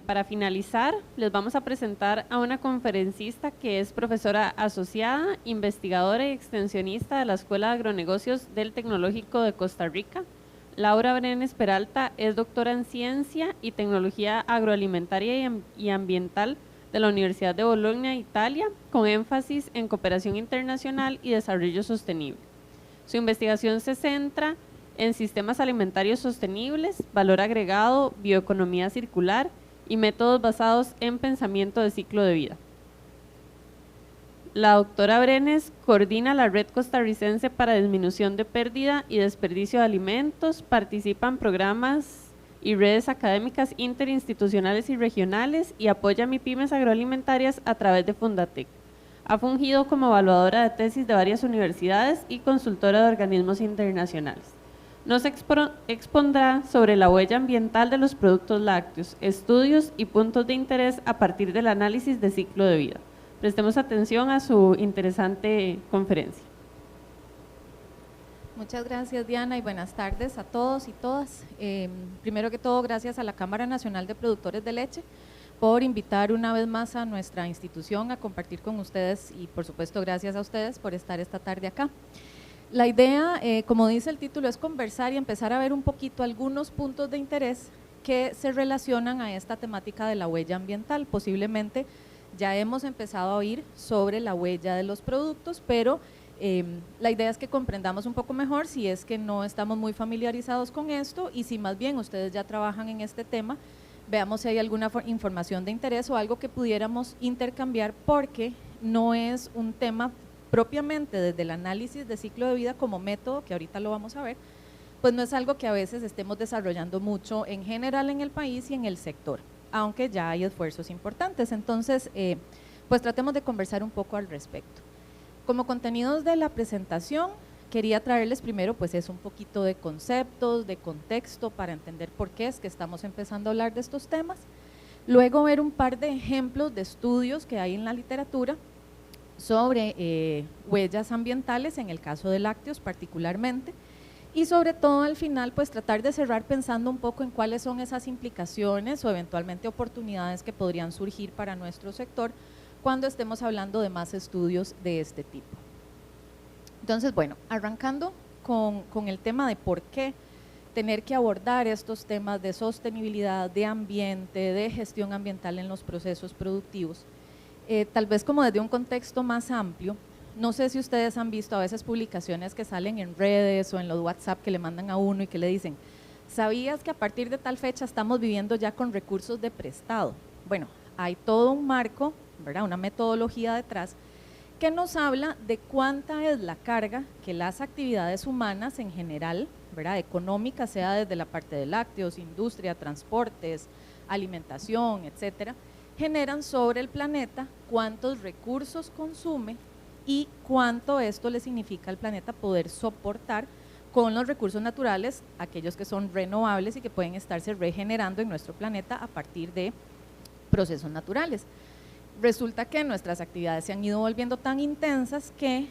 Para finalizar, les vamos a presentar a una conferencista que es profesora asociada, investigadora y extensionista de la Escuela de Agronegocios del Tecnológico de Costa Rica. Laura Brenes Peralta es doctora en Ciencia y Tecnología Agroalimentaria y Ambiental de la Universidad de Bologna, Italia, con énfasis en cooperación internacional y desarrollo sostenible. Su investigación se centra en sistemas alimentarios sostenibles, valor agregado, bioeconomía circular y métodos basados en pensamiento de ciclo de vida. La doctora Brenes coordina la Red Costarricense para Disminución de Pérdida y Desperdicio de Alimentos, participa en programas y redes académicas interinstitucionales y regionales y apoya MIPYMES agroalimentarias a través de Fundatec. Ha fungido como evaluadora de tesis de varias universidades y consultora de organismos internacionales. Nos expondrá sobre la huella ambiental de los productos lácteos, estudios y puntos de interés a partir del análisis de ciclo de vida. Prestemos atención a su interesante conferencia. Muchas gracias, Diana, y buenas tardes a todos y todas. Primero que todo, gracias a la Cámara Nacional de Productores de Leche por invitar una vez más a nuestra institución a compartir con ustedes y, por supuesto, gracias a ustedes por estar esta tarde acá. La idea, como dice el título, es conversar y empezar a ver un poquito algunos puntos de interés que se relacionan a esta temática de la huella ambiental. Posiblemente ya hemos empezado a oír sobre la huella de los productos, pero la idea es que comprendamos un poco mejor si es que no estamos muy familiarizados con esto y si más bien ustedes ya trabajan en este tema, veamos si hay alguna información de interés o algo que pudiéramos intercambiar, porque no es un tema propiamente desde el análisis de ciclo de vida como método, que ahorita lo vamos a ver, pues no es algo que a veces estemos desarrollando mucho en general en el país y en el sector, aunque ya hay esfuerzos importantes. Entonces, pues tratemos de conversar un poco al respecto. Como contenidos de la presentación, quería traerles primero pues es un poquito de conceptos, de contexto para entender por qué es que estamos empezando a hablar de estos temas, luego ver un par de ejemplos de estudios que hay en la literatura sobre huellas ambientales, en el caso de lácteos particularmente, y sobre todo al final pues tratar de cerrar pensando un poco en cuáles son esas implicaciones o eventualmente oportunidades que podrían surgir para nuestro sector cuando estemos hablando de más estudios de este tipo. Entonces, bueno, arrancando con el tema de por qué tener que abordar estos temas de sostenibilidad, de ambiente, de gestión ambiental en los procesos productivos, tal vez como desde un contexto más amplio. No sé si ustedes han visto a veces publicaciones que salen en redes o en los WhatsApp que le mandan a uno y que le dicen, ¿sabías que a partir de tal fecha estamos viviendo ya con recursos de prestado? Bueno, hay todo un marco, ¿verdad?, una metodología detrás que nos habla de cuánta es la carga que las actividades humanas en general, ¿verdad?, económica, sea desde la parte de lácteos, industria, transportes, alimentación, etcétera, generan sobre el planeta, cuántos recursos consume y cuánto esto le significa al planeta poder soportar con los recursos naturales, aquellos que son renovables y que pueden estarse regenerando en nuestro planeta a partir de procesos naturales. Resulta que nuestras actividades se han ido volviendo tan intensas que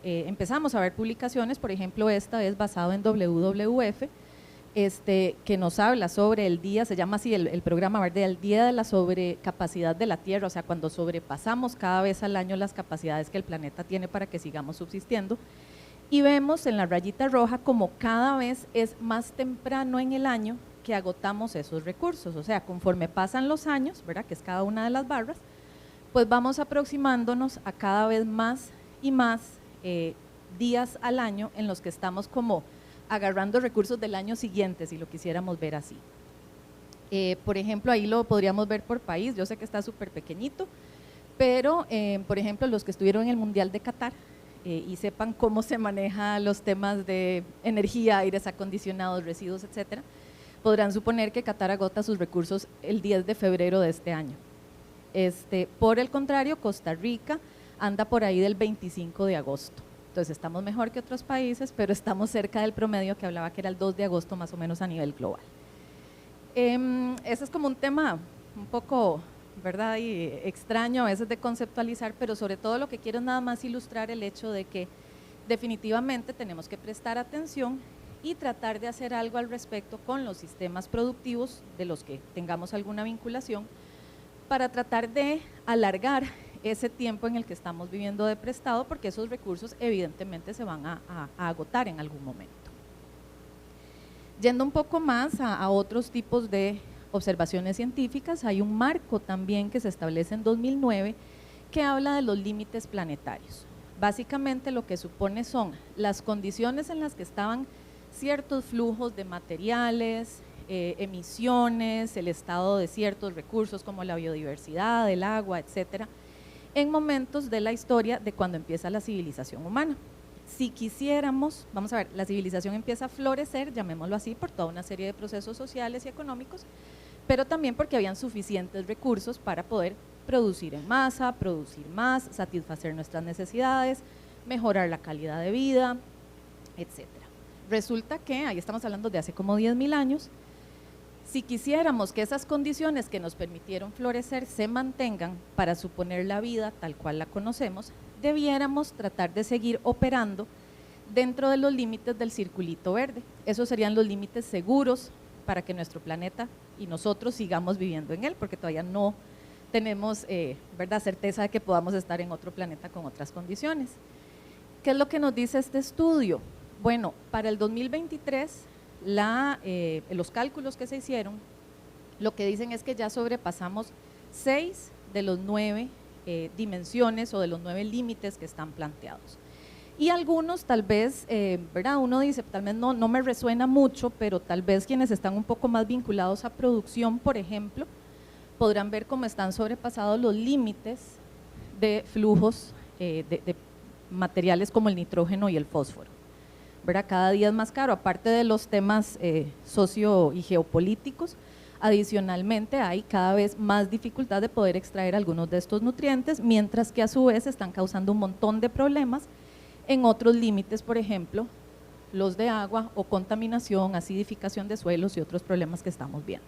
empezamos a ver publicaciones, por ejemplo esta es basado en WWF, que nos habla sobre el día, se llama así el programa, ¿verdad?, el día de la sobrecapacidad de la Tierra, o sea, cuando sobrepasamos cada vez al año las capacidades que el planeta tiene para que sigamos subsistiendo, y vemos en la rayita roja como cada vez es más temprano en el año que agotamos esos recursos, o sea, conforme pasan los años, ¿verdad?, que es cada una de las barras, pues vamos aproximándonos a cada vez más y más días al año en los que estamos como agarrando recursos del año siguiente, si lo quisiéramos ver así. Por ejemplo, ahí lo podríamos ver por país, yo sé que está súper pequeñito, pero por ejemplo los que estuvieron en el Mundial de Qatar y sepan cómo se manejan los temas de energía, aires acondicionados, residuos, etcétera, podrán suponer que Qatar agota sus recursos el 10 de febrero de este año. Por el contrario, Costa Rica anda por ahí del 25 de agosto. Entonces estamos mejor que otros países, pero estamos cerca del promedio que hablaba que era el 2 de agosto más o menos a nivel global. Ese es como un tema un poco, ¿verdad?, y extraño a veces de conceptualizar, pero sobre todo lo que quiero es nada más ilustrar el hecho de que definitivamente tenemos que prestar atención y tratar de hacer algo al respecto con los sistemas productivos de los que tengamos alguna vinculación para tratar de alargar ese tiempo en el que estamos viviendo de prestado, porque esos recursos evidentemente se van a agotar en algún momento. Yendo un poco más a otros tipos de observaciones científicas, hay un marco también que se establece en 2009 que habla de los límites planetarios. Básicamente lo que supone son las condiciones en las que estaban ciertos flujos de materiales, emisiones, el estado de ciertos recursos como la biodiversidad, el agua, etcétera, en momentos de la historia de cuando empieza la civilización humana. Si quisiéramos, vamos a ver, la civilización empieza a florecer, llamémoslo así, por toda una serie de procesos sociales y económicos, pero también porque habían suficientes recursos para poder producir en masa, producir más, satisfacer nuestras necesidades, mejorar la calidad de vida, etcétera. Resulta que, ahí estamos hablando de hace como 10.000 años, si quisiéramos que esas condiciones que nos permitieron florecer se mantengan para suponer la vida tal cual la conocemos, debiéramos tratar de seguir operando dentro de los límites del circulito verde. Esos serían los límites seguros para que nuestro planeta y nosotros sigamos viviendo en él, porque todavía no tenemos ¿verdad?, certeza de que podamos estar en otro planeta con otras condiciones. ¿Qué es lo que nos dice este estudio? Bueno, para el 2023, los cálculos que se hicieron, lo que dicen es que ya sobrepasamos 6 de los 9 dimensiones o de los 9 límites que están planteados. Y algunos tal vez, ¿verdad?, uno dice, tal vez no me resuena mucho, pero tal vez quienes están un poco más vinculados a producción, por ejemplo, podrán ver cómo están sobrepasados los límites de flujos de materiales como el nitrógeno y el fósforo, ¿verdad? Cada día es más caro, aparte de los temas socio y geopolíticos, adicionalmente hay cada vez más dificultad de poder extraer algunos de estos nutrientes, mientras que a su vez están causando un montón de problemas en otros límites, por ejemplo, los de agua o contaminación, acidificación de suelos y otros problemas que estamos viendo.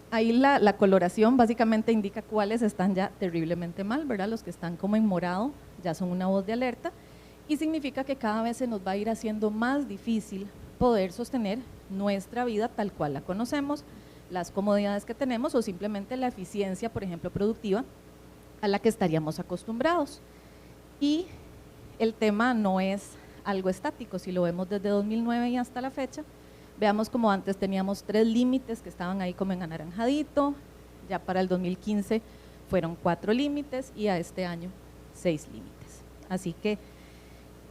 Ahí la coloración básicamente indica cuáles están ya terriblemente mal, ¿verdad? Los que están como en morado ya son una voz de alerta y significa que cada vez se nos va a ir haciendo más difícil poder sostener nuestra vida tal cual la conocemos, las comodidades que tenemos o simplemente la eficiencia, por ejemplo, productiva a la que estaríamos acostumbrados. Y el tema no es algo estático, si lo vemos desde 2009 y hasta la fecha, veamos como antes teníamos 3 límites que estaban ahí como en anaranjadito, ya para el 2015 fueron 4 límites y a este año 6 límites. Así que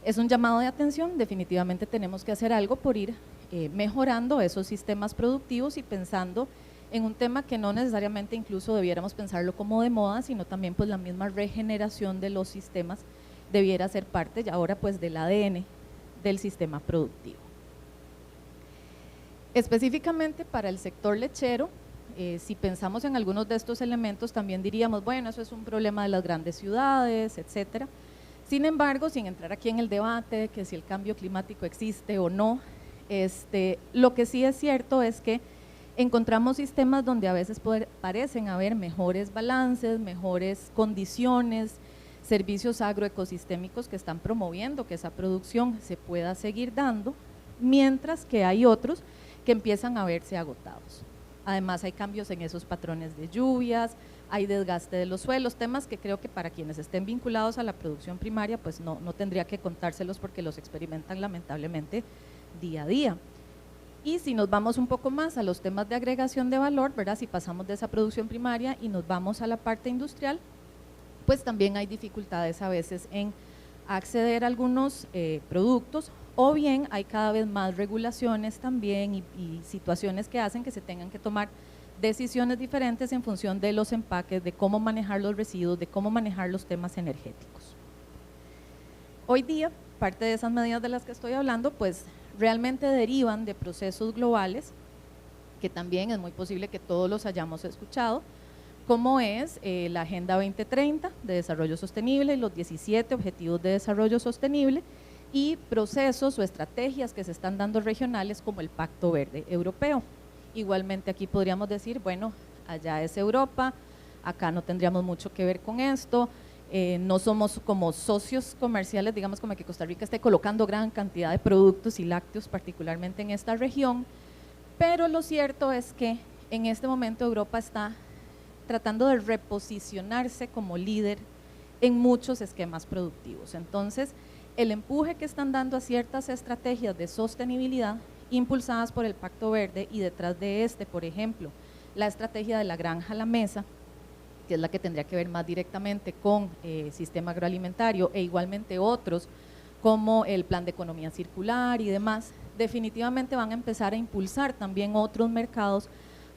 es un llamado de atención, definitivamente tenemos que hacer algo por ir mejorando esos sistemas productivos y pensando en un tema que no necesariamente incluso debiéramos pensarlo como de moda, sino también pues la misma regeneración de los sistemas debiera ser parte ya ahora pues del ADN del sistema productivo. Específicamente para el sector lechero, si pensamos en algunos de estos elementos también diríamos, bueno, eso es un problema de las grandes ciudades, etcétera. Sin embargo, sin entrar aquí en el debate que si el cambio climático existe o no, lo que sí es cierto es que encontramos sistemas donde a veces parecen haber mejores balances, mejores condiciones, servicios agroecosistémicos que están promoviendo que esa producción se pueda seguir dando, mientras que hay otros que empiezan a verse agotados. Además hay cambios en esos patrones de lluvias, hay desgaste de los suelos, temas que creo que para quienes estén vinculados a la producción primaria pues no tendría que contárselos porque los experimentan lamentablemente día a día. Y si nos vamos un poco más a los temas de agregación de valor, ¿verdad?, si pasamos de esa producción primaria y nos vamos a la parte industrial, pues también hay dificultades a veces en acceder a algunos productos, o bien hay cada vez más regulaciones también y situaciones que hacen que se tengan que tomar decisiones diferentes en función de los empaques, de cómo manejar los residuos, de cómo manejar los temas energéticos. Hoy día, parte de esas medidas de las que estoy hablando, pues realmente derivan de procesos globales, que también es muy posible que todos los hayamos escuchado, como es la Agenda 2030 de Desarrollo Sostenible y los 17 Objetivos de Desarrollo Sostenible, y procesos o estrategias que se están dando regionales como el Pacto Verde Europeo. Igualmente aquí podríamos decir, bueno, allá es Europa, acá no tendríamos mucho que ver con esto, No somos como socios comerciales, digamos como que Costa Rica esté colocando gran cantidad de productos y lácteos, particularmente en esta región, pero lo cierto es que en este momento Europa está tratando de reposicionarse como líder en muchos esquemas productivos. Entonces, el empuje que están dando a ciertas estrategias de sostenibilidad impulsadas por el Pacto Verde y detrás de este, por ejemplo, la estrategia de la granja a la mesa, que es la que tendría que ver más directamente con sistema agroalimentario e igualmente otros como el plan de economía circular y demás, definitivamente van a empezar a impulsar también otros mercados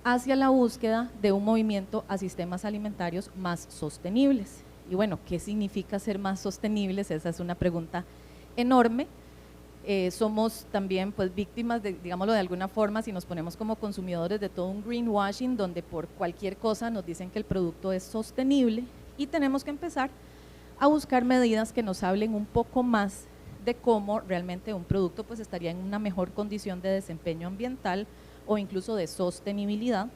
hacia la búsqueda de un movimiento a sistemas alimentarios más sostenibles. Y bueno, ¿qué significa ser más sostenibles? Esa es una pregunta enorme. Somos también pues víctimas de, digámoslo de alguna forma, si nos ponemos como consumidores, de todo un greenwashing donde por cualquier cosa nos dicen que el producto es sostenible, y tenemos que empezar a buscar medidas que nos hablen un poco más de cómo realmente un producto pues estaría en una mejor condición de desempeño ambiental o incluso de sostenibilidad,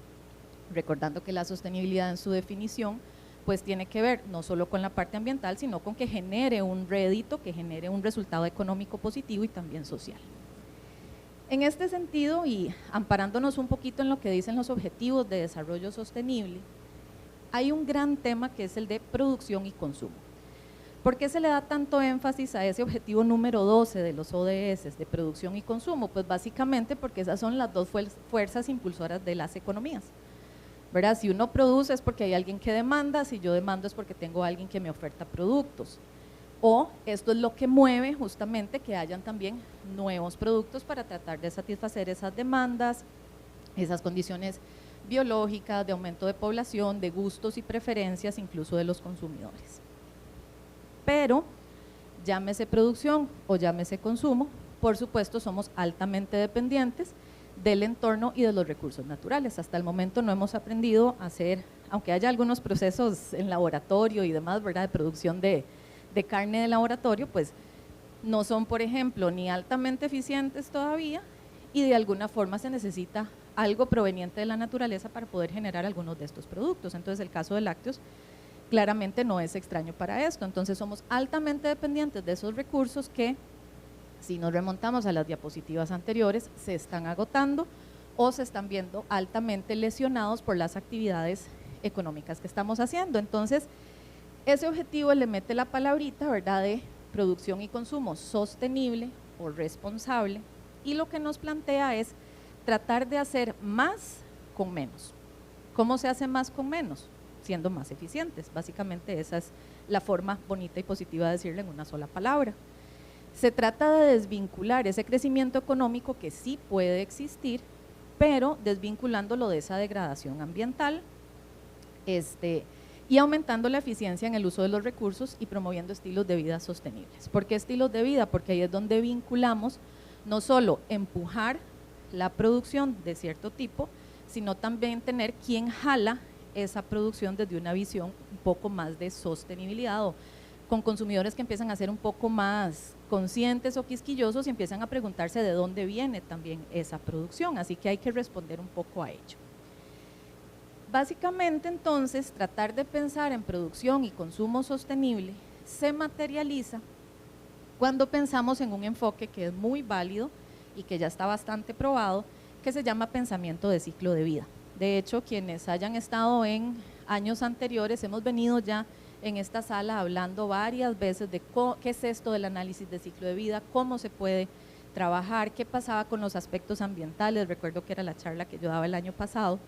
recordando que la sostenibilidad en su definición pues tiene que ver no solo con la parte ambiental, sino con que genere un rédito, que genere un resultado económico positivo y también social. En este sentido, y amparándonos un poquito en lo que dicen los objetivos de desarrollo sostenible, hay un gran tema que es el de producción y consumo. ¿Por qué se le da tanto énfasis a ese objetivo número 12 de los ODS, de producción y consumo? Pues básicamente porque esas son las dos fuerzas impulsoras de las economías, ¿verdad? Si uno produce es porque hay alguien que demanda, si yo demando es porque tengo a alguien que me oferta productos. O esto es lo que mueve justamente que hayan también nuevos productos para tratar de satisfacer esas demandas, esas condiciones biológicas, de aumento de población, de gustos y preferencias incluso de los consumidores. Pero llámese producción o llámese consumo, por supuesto somos altamente dependientes del entorno y de los recursos naturales. Hasta el momento no hemos aprendido a hacer, aunque haya algunos procesos en laboratorio y demás, ¿verdad?, de producción de carne de laboratorio, pues no son, por ejemplo, ni altamente eficientes todavía, y de alguna forma se necesita algo proveniente de la naturaleza para poder generar algunos de estos productos. Entonces el caso de lácteos claramente no es extraño para esto. Entonces somos altamente dependientes de esos recursos que, si nos remontamos a las diapositivas anteriores, se están agotando o se están viendo altamente lesionados por las actividades económicas que estamos haciendo. Entonces, ese objetivo le mete la palabrita, ¿verdad?, de producción y consumo sostenible o responsable, y lo que nos plantea es tratar de hacer más con menos. ¿Cómo se hace más con menos? Siendo más eficientes. Básicamente esa es la forma bonita y positiva de decirle en una sola palabra. Se trata de desvincular ese crecimiento económico que sí puede existir, pero desvinculándolo de esa degradación ambiental, y aumentando la eficiencia en el uso de los recursos y promoviendo estilos de vida sostenibles. ¿Por qué estilos de vida? Porque ahí es donde vinculamos no solo empujar la producción de cierto tipo, sino también tener quien jala esa producción desde una visión un poco más de sostenibilidad, o con consumidores que empiezan a ser un poco más conscientes o quisquillosos y empiezan a preguntarse de dónde viene también esa producción, así que hay que responder un poco a ello. Básicamente entonces tratar de pensar en producción y consumo sostenible se materializa cuando pensamos en un enfoque que es muy válido y que ya está bastante probado, que se llama pensamiento de ciclo de vida. De hecho, quienes hayan estado en años anteriores, hemos venido ya en esta sala hablando varias veces de qué es esto del análisis de ciclo de vida, cómo se puede trabajar, qué pasaba con los aspectos ambientales. Recuerdo que era la charla que yo daba el año pasado,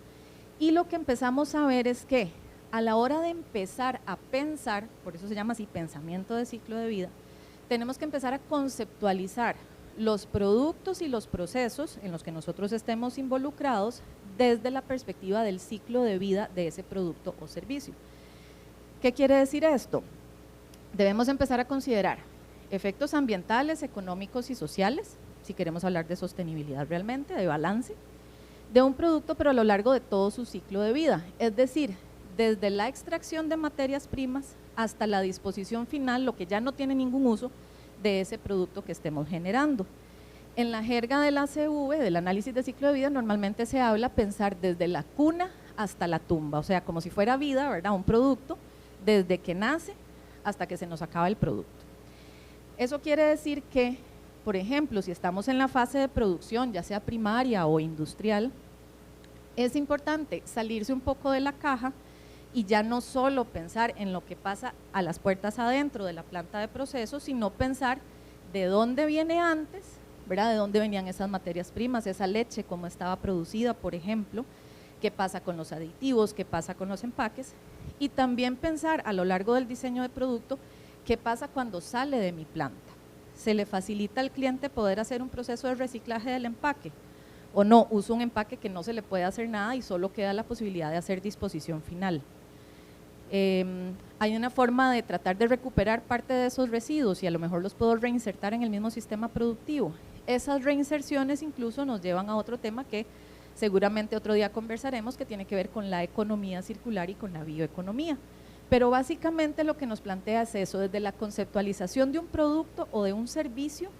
y lo que empezamos a ver es que a la hora de empezar a pensar, por eso se llama así, pensamiento de ciclo de vida, tenemos que empezar a conceptualizar los productos y los procesos en los que nosotros estemos involucrados desde la perspectiva del ciclo de vida de ese producto o servicio. ¿Qué quiere decir esto? Debemos empezar a considerar efectos ambientales, económicos y sociales, si queremos hablar de sostenibilidad realmente, de balance, de un producto, pero a lo largo de todo su ciclo de vida, es decir, desde la extracción de materias primas hasta la disposición final, lo que ya no tiene ningún uso, de ese producto que estemos generando. En la jerga de la CV, del análisis de ciclo de vida, normalmente se habla pensar desde la cuna hasta la tumba, o sea, como si fuera vida, ¿verdad?, un producto, desde que nace hasta que se nos acaba el producto. Eso quiere decir que, por ejemplo, si estamos en la fase de producción, ya sea primaria o industrial, es importante salirse un poco de la caja y ya no solo pensar en lo que pasa a las puertas adentro de la planta de proceso, sino pensar de dónde viene antes, ¿verdad? De dónde venían esas materias primas, esa leche, cómo estaba producida, por ejemplo, qué pasa con los aditivos, qué pasa con los empaques, y también pensar a lo largo del diseño de producto, qué pasa cuando sale de mi planta. ¿Se le facilita al cliente poder hacer un proceso de reciclaje del empaque? ¿O no? Uso un empaque que no se le puede hacer nada y solo queda la posibilidad de hacer disposición final. Hay una forma de tratar de recuperar parte de esos residuos y a lo mejor los puedo reinsertar en el mismo sistema productivo. Esas reinserciones incluso nos llevan a otro tema que seguramente otro día conversaremos, que tiene que ver con la economía circular y con la bioeconomía. Pero básicamente lo que nos plantea es eso, desde la conceptualización de un producto o de un servicio,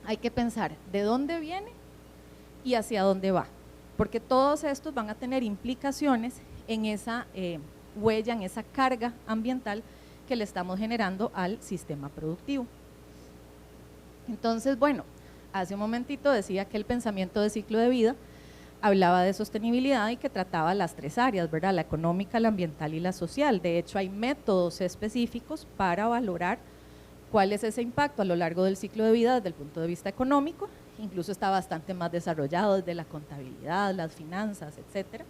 hay que pensar de dónde viene y hacia dónde va, porque todos estos van a tener implicaciones en esa huella, en esa carga ambiental que le estamos generando al sistema productivo. Entonces, bueno, hace un momentito decía que el pensamiento de ciclo de vida hablaba de sostenibilidad y que trataba las tres áreas, ¿verdad? La económica, la ambiental y la social. De hecho, hay métodos específicos para valorar cuál es ese impacto a lo largo del ciclo de vida desde el punto de vista económico, incluso está bastante más desarrollado desde la contabilidad, las finanzas, etcétera,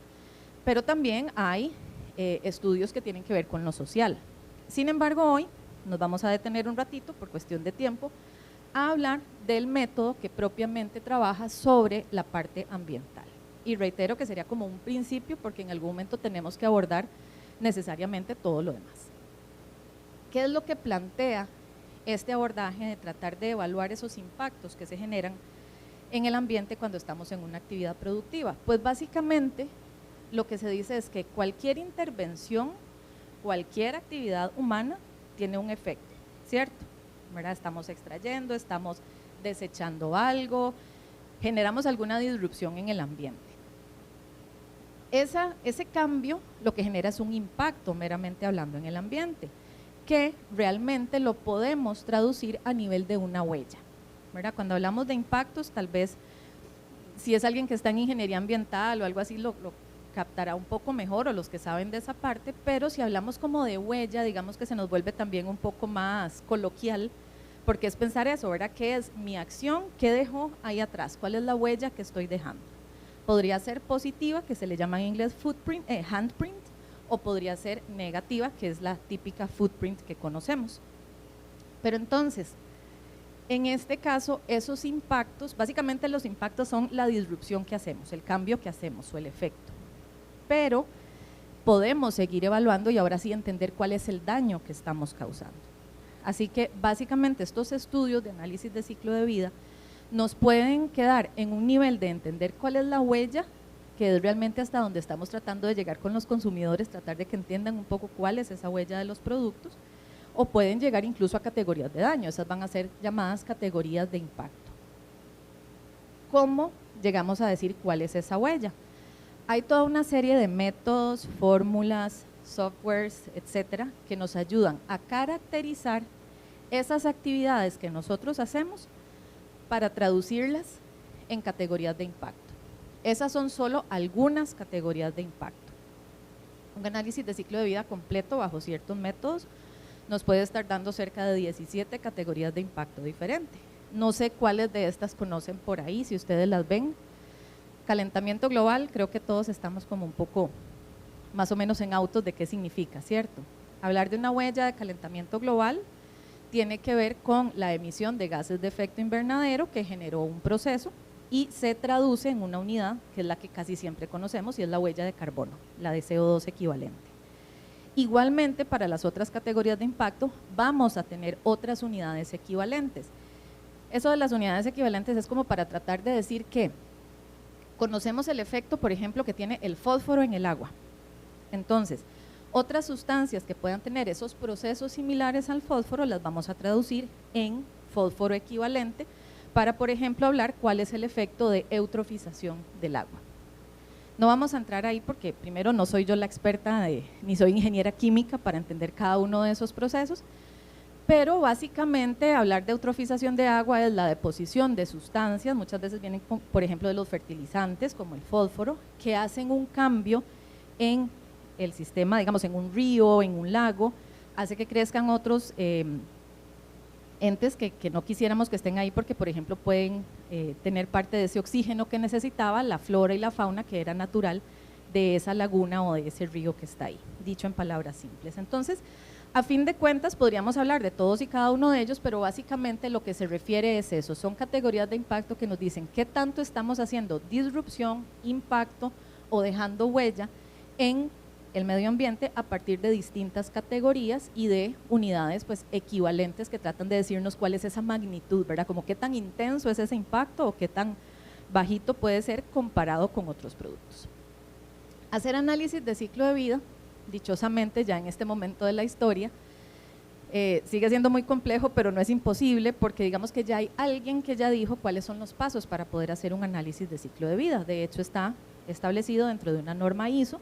pero también hay estudios que tienen que ver con lo social. Sin embargo, hoy nos vamos a detener un ratito por cuestión de tiempo a hablar del método que propiamente trabaja sobre la parte ambiental. Y reitero que sería como un principio porque en algún momento tenemos que abordar necesariamente todo lo demás. ¿Qué es lo que plantea este abordaje de tratar de evaluar esos impactos que se generan en el ambiente cuando estamos en una actividad productiva? Pues básicamente lo que se dice es que cualquier intervención, cualquier actividad humana tiene un efecto, ¿cierto? ¿Verdad? Estamos extrayendo, estamos desechando algo, generamos alguna disrupción en el ambiente. Ese cambio lo que genera es un impacto, meramente hablando, en el ambiente, que realmente lo podemos traducir a nivel de una huella, ¿verdad? Cuando hablamos de impactos, tal vez si es alguien que está en ingeniería ambiental o algo así, lo captará un poco mejor, o los que saben de esa parte, pero si hablamos como de huella, digamos que se nos vuelve también un poco más coloquial, porque es pensar eso, ¿verdad? ¿Qué es mi acción? ¿Qué dejo ahí atrás? ¿Cuál es la huella que estoy dejando? Podría ser positiva, que se le llama en inglés footprint, handprint, o podría ser negativa, que es la típica footprint que conocemos. Pero entonces, en este caso, esos impactos, básicamente los impactos son la disrupción que hacemos, el cambio que hacemos o el efecto. Pero podemos seguir evaluando y ahora sí entender cuál es el daño que estamos causando. Así que básicamente estos estudios de análisis de ciclo de vida nos pueden quedar en un nivel de entender cuál es la huella, que es realmente hasta donde estamos tratando de llegar con los consumidores, tratar de que entiendan un poco cuál es esa huella de los productos, o pueden llegar incluso a categorías de daño, esas van a ser llamadas categorías de impacto. ¿Cómo llegamos a decir cuál es esa huella? Hay toda una serie de métodos, fórmulas, softwares, etcétera, que nos ayudan a caracterizar esas actividades que nosotros hacemos para traducirlas en categorías de impacto. Esas son solo algunas categorías de impacto. Un análisis de ciclo de vida completo bajo ciertos métodos nos puede estar dando cerca de 17 categorías de impacto diferente. No sé cuáles de estas conocen por ahí, si ustedes las ven. Calentamiento global, creo que todos estamos como un poco más o menos en autos de qué significa, ¿cierto? Hablar de una huella de calentamiento global tiene que ver con la emisión de gases de efecto invernadero que generó un proceso y se traduce en una unidad que es la que casi siempre conocemos y es la huella de carbono, la de CO2 equivalente. Igualmente, para las otras categorías de impacto vamos a tener otras unidades equivalentes. Eso de las unidades equivalentes es como para tratar de decir que conocemos el efecto, por ejemplo, que tiene el fósforo en el agua. Entonces, otras sustancias que puedan tener esos procesos similares al fósforo las vamos a traducir en fósforo equivalente para, por ejemplo, hablar cuál es el efecto de eutrofización del agua. No vamos a entrar ahí porque primero no soy yo la experta ni soy ingeniera química para entender cada uno de esos procesos, pero básicamente hablar de eutrofización de agua es la deposición de sustancias, muchas veces vienen por ejemplo de los fertilizantes como el fósforo, que hacen un cambio en el sistema, digamos en un río, en un lago, hace que crezcan otros entes que no quisiéramos que estén ahí porque por ejemplo pueden tener parte de ese oxígeno que necesitaba la flora y la fauna que era natural de esa laguna o de ese río que está ahí, dicho en palabras simples. Entonces, a fin de cuentas podríamos hablar de todos y cada uno de ellos, pero básicamente lo que se refiere es eso, son categorías de impacto que nos dicen qué tanto estamos haciendo disrupción, impacto o dejando huella en el medio ambiente a partir de distintas categorías y de unidades pues equivalentes que tratan de decirnos cuál es esa magnitud, ¿verdad? Como qué tan intenso es ese impacto o qué tan bajito puede ser comparado con otros productos. Hacer análisis de ciclo de vida, dichosamente ya en este momento de la historia, sigue siendo muy complejo, pero no es imposible porque digamos que ya hay alguien que ya dijo cuáles son los pasos para poder hacer un análisis de ciclo de vida. De hecho está establecido dentro de una norma ISO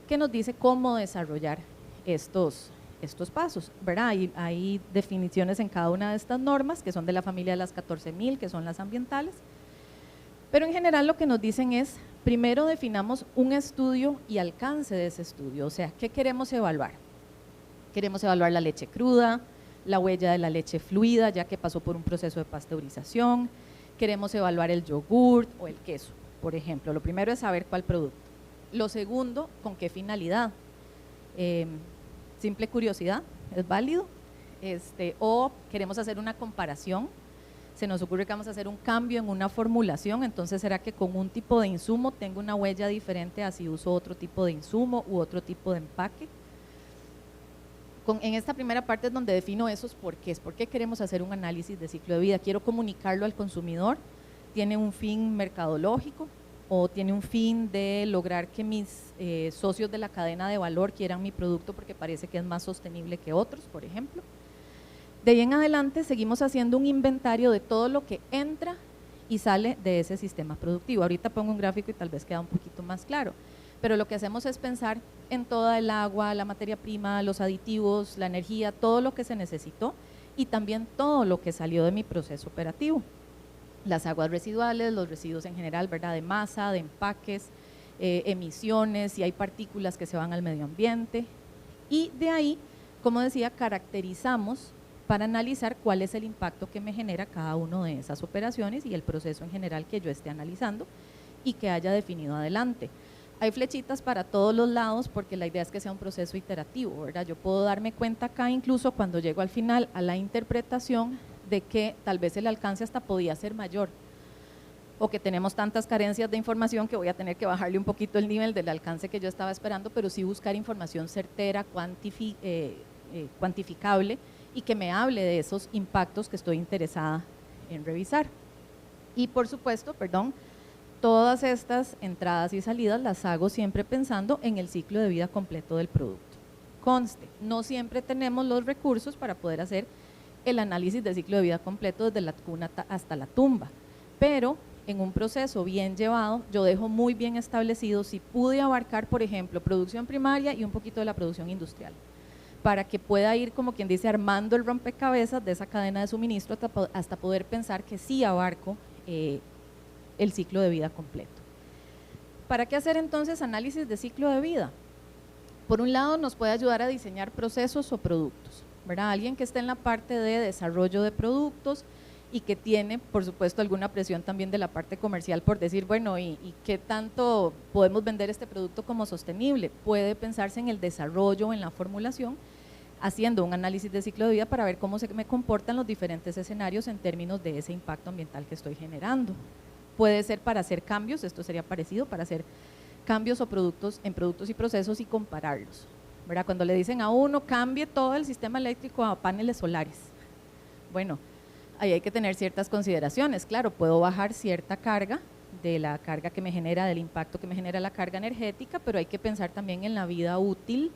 que nos dice cómo desarrollar estos pasos, ¿verdad? Hay definiciones en cada una de estas normas que son de la familia de las 14.000, que son las ambientales, pero en general lo que nos dicen es, primero definamos un estudio y alcance de ese estudio, o sea, ¿qué queremos evaluar? Queremos evaluar la leche cruda, la huella de la leche fluida, ya que pasó por un proceso de pasteurización, queremos evaluar el yogurt o el queso, por ejemplo. Lo primero es saber cuál producto. Lo segundo, ¿con qué finalidad? Simple curiosidad, ¿es válido? O queremos hacer una comparación, se nos ocurre que vamos a hacer un cambio en una formulación, entonces será que con un tipo de insumo tengo una huella diferente a si uso otro tipo de insumo u otro tipo de empaque. En esta primera parte es donde defino esos porqués, por qué queremos hacer un análisis de ciclo de vida, quiero comunicarlo al consumidor, tiene un fin mercadológico, o tiene un fin de lograr que mis socios de la cadena de valor quieran mi producto porque parece que es más sostenible que otros, por ejemplo. De ahí en adelante seguimos haciendo un inventario de todo lo que entra y sale de ese sistema productivo. Ahorita pongo un gráfico y tal vez queda un poquito más claro, pero lo que hacemos es pensar en toda el agua, la materia prima, los aditivos, la energía, todo lo que se necesitó y también todo lo que salió de mi proceso operativo. Las aguas residuales, los residuos en general, ¿verdad? De masa, de empaques, emisiones, si hay partículas que se van al medio ambiente. Y de ahí, como decía, caracterizamos para analizar cuál es el impacto que me genera cada una de esas operaciones y el proceso en general que yo esté analizando y que haya definido adelante. Hay flechitas para todos los lados porque la idea es que sea un proceso iterativo, ¿verdad? Yo puedo darme cuenta acá incluso cuando llego al final a la interpretación de que tal vez el alcance hasta podía ser mayor o que tenemos tantas carencias de información que voy a tener que bajarle un poquito el nivel del alcance que yo estaba esperando, pero sí buscar información certera, cuantificable y que me hable de esos impactos que estoy interesada en revisar. Y por supuesto, todas estas entradas y salidas las hago siempre pensando en el ciclo de vida completo del producto. Conste, no siempre tenemos los recursos para poder hacer el análisis del ciclo de vida completo desde la cuna hasta la tumba, pero en un proceso bien llevado yo dejo muy bien establecido si pude abarcar, por ejemplo, producción primaria y un poquito de la producción industrial, para que pueda ir, como quien dice, armando el rompecabezas de esa cadena de suministro hasta poder pensar que sí abarco el ciclo de vida completo. ¿Para qué hacer entonces análisis de ciclo de vida? Por un lado nos puede ayudar a diseñar procesos o productos, ¿verdad? Alguien que esté en la parte de desarrollo de productos y que tiene, por supuesto, alguna presión también de la parte comercial por decir, bueno, ¿y qué tanto podemos vender este producto como sostenible? Puede pensarse en el desarrollo, en la formulación, haciendo un análisis de ciclo de vida para ver cómo se me comportan los diferentes escenarios en términos de ese impacto ambiental que estoy generando. Puede ser para hacer cambios, esto sería parecido, para hacer cambios o productos en productos y procesos y compararlos, ¿verdad? Cuando le dicen a uno, cambie todo el sistema eléctrico a paneles solares. Bueno, ahí hay que tener ciertas consideraciones, claro, puedo bajar cierta carga de la carga que me genera, del impacto que me genera la carga energética, pero hay que pensar también en la vida útil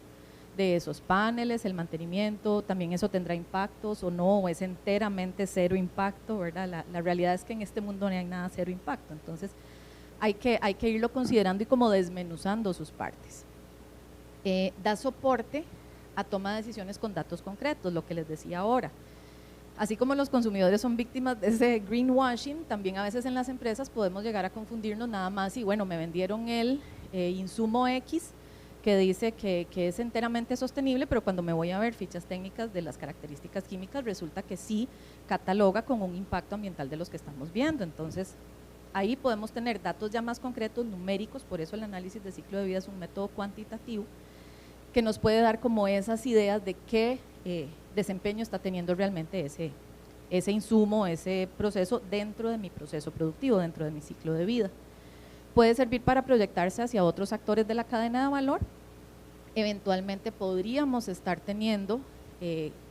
de esos paneles, el mantenimiento, también eso tendrá impactos o no, o es enteramente cero impacto, ¿verdad? La realidad es que en este mundo no hay nada cero impacto, entonces hay que irlo considerando y como desmenuzando sus partes. Da soporte a toma de decisiones con datos concretos, lo que les decía ahora. Así como los consumidores son víctimas de ese greenwashing, también a veces en las empresas podemos llegar a confundirnos nada más y bueno, me vendieron el insumo X que dice que es enteramente sostenible, pero cuando me voy a ver fichas técnicas de las características químicas resulta que sí cataloga con un impacto ambiental de los que estamos viendo. Entonces ahí podemos tener datos ya más concretos, numéricos, por eso el análisis de ciclo de vida es un método cuantitativo que nos puede dar como esas ideas de qué desempeño está teniendo realmente ese insumo, ese proceso dentro de mi proceso productivo, dentro de mi ciclo de vida. Puede servir para proyectarse hacia otros actores de la cadena de valor. Eventualmente podríamos estar teniendo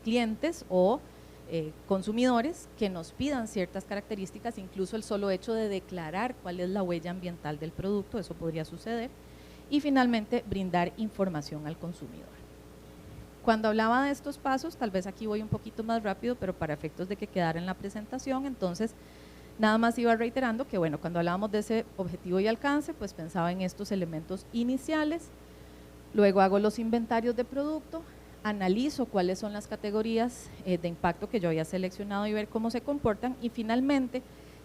clientes o consumidores que nos pidan ciertas características, incluso el solo hecho de declarar cuál es la huella ambiental del producto, eso podría suceder. Y finalmente, brindar información al consumidor. Cuando hablaba de estos pasos, tal vez aquí voy un poquito más rápido, pero para efectos de que quedara en la presentación, entonces nada más iba reiterando que bueno, cuando hablábamos de ese objetivo y alcance, pues pensaba en estos elementos iniciales, luego hago los inventarios de producto, analizo cuáles son las categorías de impacto que yo había seleccionado y ver cómo se comportan y finalmente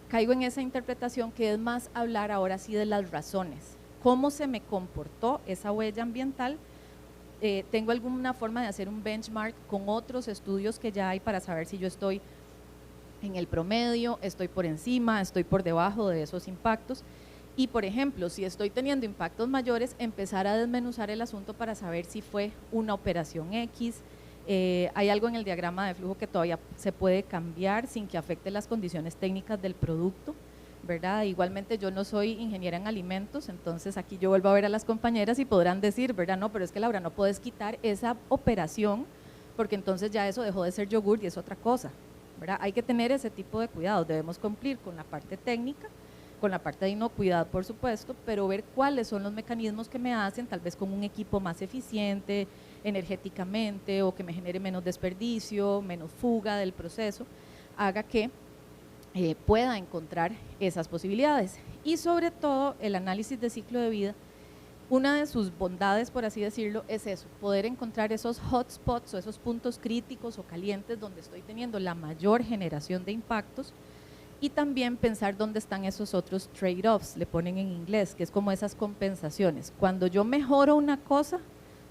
caigo en esa interpretación que es más hablar ahora sí de las razones. ¿Cómo se me comportó esa huella ambiental? ¿Tengo alguna forma de hacer un benchmark con otros estudios que ya hay para saber si yo estoy en el promedio, estoy por encima, estoy por debajo de esos impactos? Y por ejemplo, si estoy teniendo impactos mayores, empezar a desmenuzar el asunto para saber si fue una operación X, hay algo en el diagrama de flujo que todavía se puede cambiar sin que afecte las condiciones técnicas del producto, ¿verdad? Igualmente yo no soy ingeniera en alimentos, entonces aquí yo vuelvo a ver a las compañeras y podrán decir, ¿verdad? No, pero es que Laura, no puedes quitar esa operación porque entonces ya eso dejó de ser yogur y es otra cosa, ¿verdad? Hay que tener ese tipo de cuidados, debemos cumplir con la parte técnica, con la parte de inocuidad por supuesto, pero ver cuáles son los mecanismos que me hacen, tal vez con un equipo más eficiente energéticamente o que me genere menos desperdicio, menos fuga del proceso, haga que pueda encontrar esas posibilidades. Y sobre todo el análisis de ciclo de vida, una de sus bondades, por así decirlo, es eso, poder encontrar esos hotspots o esos puntos críticos o calientes donde estoy teniendo la mayor generación de impactos y también pensar dónde están esos otros trade-offs, le ponen en inglés, que es como esas compensaciones. Cuando yo mejoro una cosa,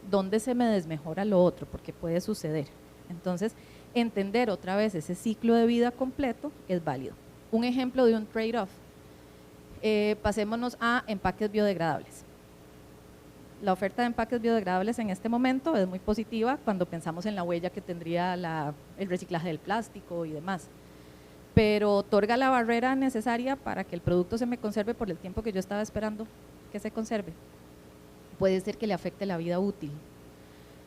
¿dónde se me desmejora lo otro? Porque puede suceder. Entonces, entender otra vez ese ciclo de vida completo es válido. Un ejemplo de un trade-off, pasémonos a empaques biodegradables. La oferta de empaques biodegradables en este momento es muy positiva cuando pensamos en la huella que tendría el reciclaje del plástico y demás, pero otorga la barrera necesaria para que el producto se me conserve por el tiempo que yo estaba esperando que se conserve. Puede ser que le afecte la vida útil.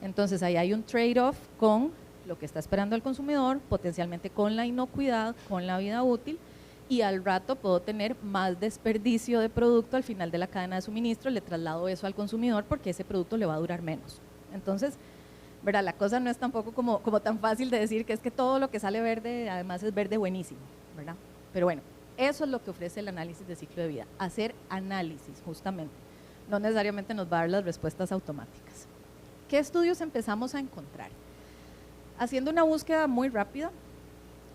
Entonces ahí hay un trade-off con lo que está esperando el consumidor, potencialmente con la inocuidad, con la vida útil, y al rato puedo tener más desperdicio de producto al final de la cadena de suministro, le traslado eso al consumidor porque ese producto le va a durar menos. Entonces, ¿verdad? La cosa no es tampoco como tan fácil de decir que es que todo lo que sale verde además es verde buenísimo, ¿verdad? Pero bueno, eso es lo que ofrece el análisis de ciclo de vida, hacer análisis justamente, no necesariamente nos va a dar las respuestas automáticas. ¿Qué estudios empezamos a encontrar? Haciendo una búsqueda muy rápida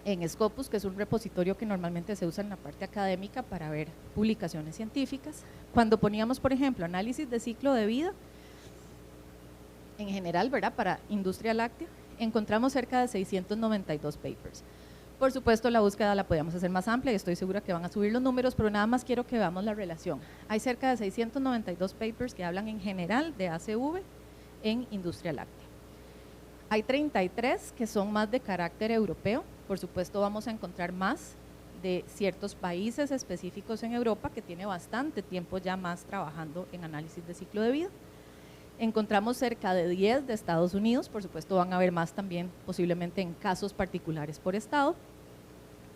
en Scopus, que es un repositorio que normalmente se usa en la parte académica para ver publicaciones científicas, cuando poníamos, por ejemplo, análisis de ciclo de vida, en general, ¿verdad? Para industria láctea, encontramos cerca de 692 papers. Por supuesto, la búsqueda la podíamos hacer más amplia y estoy segura que van a subir los números, pero nada más quiero que veamos la relación. Hay cerca de 692 papers que hablan en general de ACV en industria láctea. Hay 33 que son más de carácter europeo, por supuesto vamos a encontrar más de ciertos países específicos en Europa que tiene bastante tiempo ya más trabajando en análisis de ciclo de vida. Encontramos cerca de 10 de Estados Unidos, por supuesto van a haber más también posiblemente en casos particulares por estado,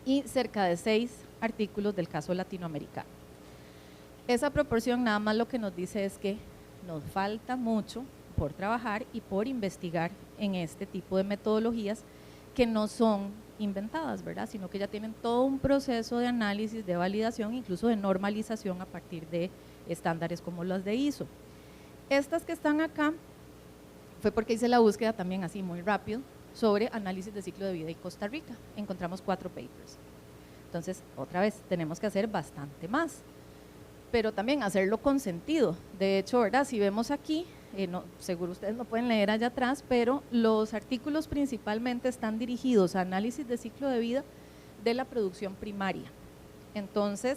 y cerca de 6 artículos del caso latinoamericano. Esa proporción nada más lo que nos dice es que nos falta mucho por trabajar y por investigar en este tipo de metodologías que no son inventadas, ¿verdad? Sino que ya tienen todo un proceso de análisis, de validación, incluso de normalización a partir de estándares como los de ISO. Estas que están acá fue porque hice la búsqueda también así muy rápido sobre análisis de ciclo de vida en Costa Rica. Encontramos 4 papers. Entonces, otra vez, tenemos que hacer bastante más, pero también hacerlo con sentido. De hecho, ¿verdad? Si vemos aquí, seguro ustedes lo pueden leer allá atrás, pero los artículos principalmente están dirigidos a análisis de ciclo de vida de la producción primaria. Entonces,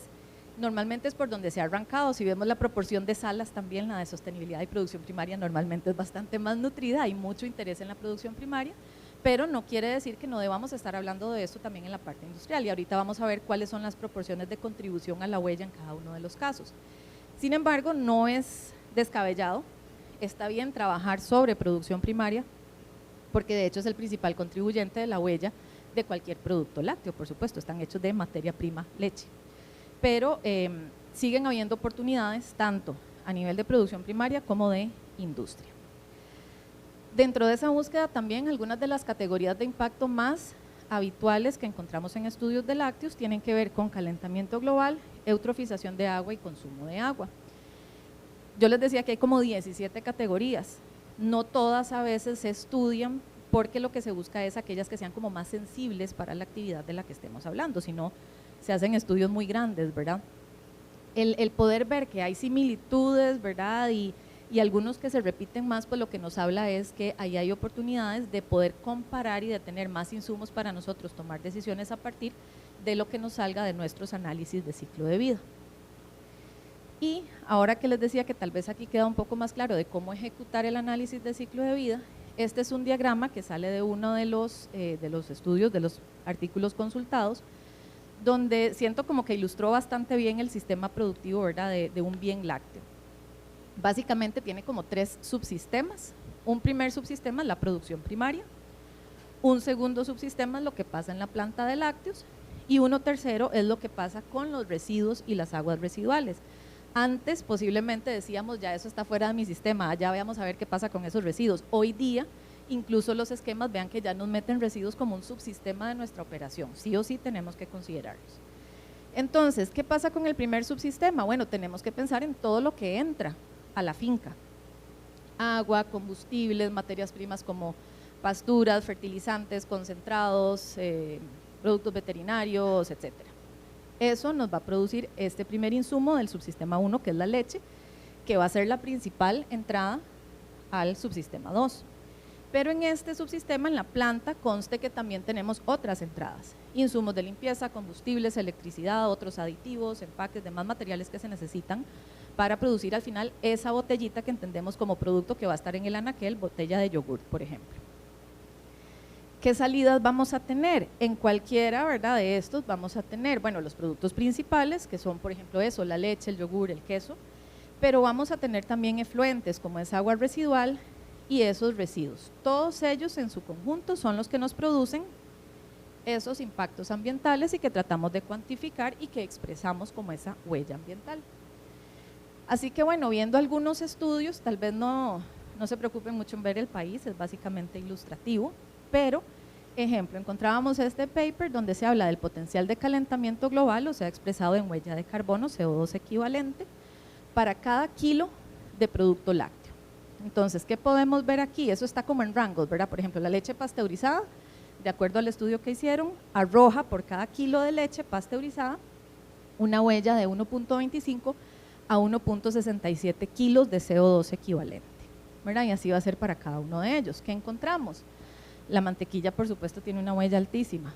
normalmente es por donde se ha arrancado. Si vemos la proporción de salas también, la de sostenibilidad y producción primaria normalmente es bastante más nutrida, hay mucho interés en la producción primaria, pero no quiere decir que no debamos estar hablando de esto también en la parte industrial, y ahorita vamos a ver cuáles son las proporciones de contribución a la huella en cada uno de los casos. Sin embargo, no es descabellado, está bien trabajar sobre producción primaria, porque de hecho es el principal contribuyente de la huella de cualquier producto lácteo, por supuesto, están hechos de materia prima leche, pero siguen habiendo oportunidades tanto a nivel de producción primaria como de industria. Dentro de esa búsqueda también algunas de las categorías de impacto más habituales que encontramos en estudios de lácteos tienen que ver con calentamiento global, eutrofización de agua y consumo de agua. Yo les decía que hay como 17 categorías, no todas a veces se estudian porque lo que se busca es aquellas que sean como más sensibles para la actividad de la que estemos hablando, si no se hacen estudios muy grandes, ¿verdad? El poder ver que hay similitudes, ¿verdad? Y algunos que se repiten más, pues lo que nos habla es que ahí hay oportunidades de poder comparar y de tener más insumos para nosotros tomar decisiones a partir de lo que nos salga de nuestros análisis de ciclo de vida. Y ahora que les decía que tal vez aquí queda un poco más claro de cómo ejecutar el análisis de ciclo de vida, este es un diagrama que sale de uno de los estudios, de los artículos consultados, donde siento como que ilustró bastante bien el sistema productivo, ¿verdad?, de un bien lácteo. Básicamente tiene como 3 subsistemas. Un primer subsistema es la producción primaria, un segundo subsistema es lo que pasa en la planta de lácteos y uno tercero es lo que pasa con los residuos y las aguas residuales. Antes posiblemente decíamos ya eso está fuera de mi sistema, ya veamos a ver qué pasa con esos residuos. Hoy día incluso los esquemas vean que ya nos meten residuos como un subsistema de nuestra operación, sí o sí tenemos que considerarlos. Entonces, ¿qué pasa con el primer subsistema? Bueno, tenemos que pensar en todo lo que entra a la finca, agua, combustibles, materias primas como pasturas, fertilizantes, concentrados, productos veterinarios, etcétera. Eso nos va a producir este primer insumo del subsistema 1, que es la leche, que va a ser la principal entrada al subsistema 2. Pero en este subsistema, en la planta, conste que también tenemos otras entradas, insumos de limpieza, combustibles, electricidad, otros aditivos, empaques, demás materiales que se necesitan para producir al final esa botellita que entendemos como producto que va a estar en el anaquel, botella de yogur, por ejemplo. ¿Qué salidas vamos a tener? En cualquiera, ¿verdad?, de estos vamos a tener, bueno, los productos principales, que son, por ejemplo, eso, la leche, el yogur, el queso, pero vamos a tener también efluentes, como es agua residual y esos residuos. Todos ellos en su conjunto son los que nos producen esos impactos ambientales y que tratamos de cuantificar y que expresamos como esa huella ambiental. Así que bueno, viendo algunos estudios, tal vez no se preocupen mucho en ver el país, es básicamente ilustrativo, pero, ejemplo, encontrábamos este paper donde se habla del potencial de calentamiento global, o sea, expresado en huella de carbono, CO2 equivalente, para cada kilo de producto lácteo. Entonces, ¿qué podemos ver aquí? Eso está como en rangos, ¿verdad? Por ejemplo, la leche pasteurizada, de acuerdo al estudio que hicieron, arroja por cada kilo de leche pasteurizada una huella de 1.25 a 1.67 kilos de CO2 equivalente, ¿verdad? Y así va a ser para cada uno de ellos. ¿Qué encontramos? La mantequilla, por supuesto, tiene una huella altísima.